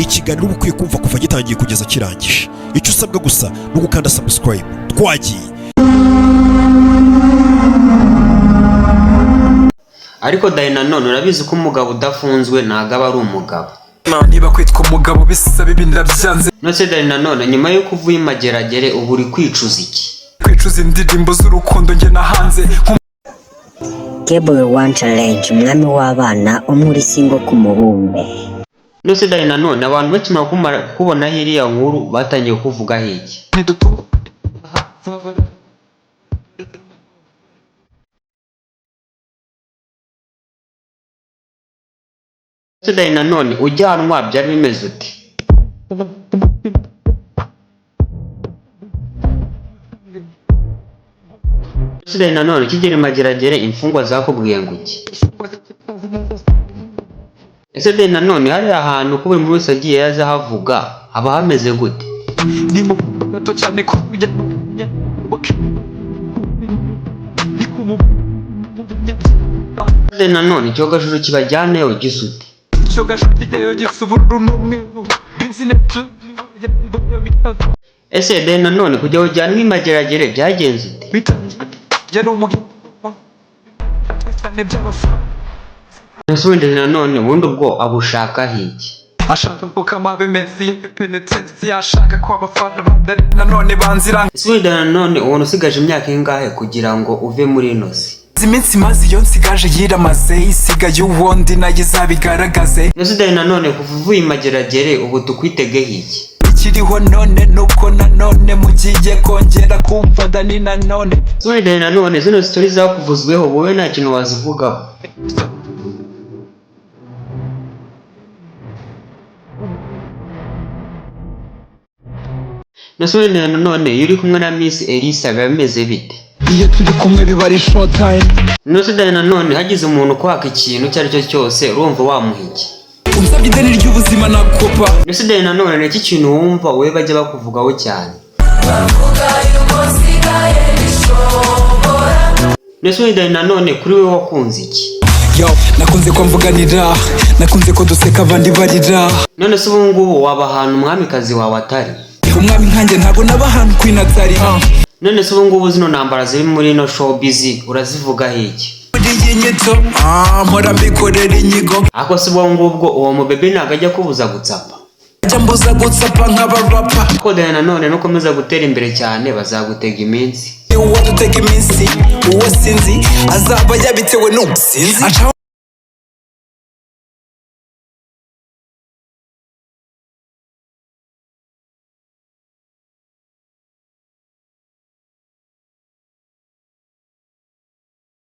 ni ikiganiro uba ukwiye kumva kuva gitangiye kugeza kirangije. Icyo usabwa gusa ni ugukanda subscribe. Twagiye. Ariko Dayina none urabizi ko umugabo udafunzwe ntago aba ari umugabo. Niba kwitwa umugabo bisaba ibintu byanze. Nose Dayina none nyuma yo kuvuye Mageragere ubu uri kwicuza iki? Kwicuza indirimbo z'urukundo nge nahanze. Kable One Challenge, umwami w'abana umuri singo ku mubumbe. Nose Dayina none abantu bakimara kubona hiriya nkuru batangiye kuvuga hiki. Nose Dayina none ujyanwa byari bimeze ute? Nose Dayina none kigere Mageragere imfungwa zakubwiye ngo iki? Ese Dayina none hari ahantu ko buri muri wese agiye yaza havuga haba hameze gute? Ni mu gato cyane ko Dayina none icyogajuru kibajyaneyo gisute? Ese Dayina none kujya ujyanwa Mageragere byagenze ute? Ese wenda Dayina none ubundi ubwo abushaka hiki? Ashaka ko kama bimeze penetence ashaka ko abafana Dayina none banzira. Ese wenda Dayina none ubona usigaje imyaka ingahe kugira ngo uve muri ino si? Iminsi maze iyo nsigaje yiramaze isigaye uwundi nayo zabigaragaze. Ese Dayina none kuva uvuye Mageragere ubu tukwitege hiki? Ikiriho none nuko nanone mugiye kongera kumva Dayina none. Ese wenda Dayina none zino story zakuvuzweho wowe nta kintu wazivugaho? Ese wenda Dayina none iyo uri kumwe na Miss Elisa biba bimeze bite? Iyo turi kumwe biba ari short time. Ese Dayina none hagize umuntu kwaka ikintu icyo ari cyo cyose urumva wamuha iki? Unsabye ideni ry'ubuzima nakopa. Ese Dayina none ni iki kintu wumva wowe bajya bakuvugaho cyane? Ese wenda Dayina none kuri we wakunze iki? Yo, nakunze ko mvuganira, nakunze ko duseka abandi barira. None se ubu ngubu waba ahantu umwamikazi wawe atari? Umwami nkanjye ntabwo naba ahantu Queen atari. None se ubu ngubu zino ntambara ziri muri ino showbiz urazivuga hiki? Mpora mbikorera inyigo. Ako se ubu ngubwo uwo mubebe ntabwo ajya kubuza gutsapa? Ajya mbuza gutsapa nk'abarapa. Ko Dayina none nukomeza gutera imbere cyane bazagutega iminsi. Uwo dutega iminsi, uwo sinzi azaba yabitewe n'ubusinzi.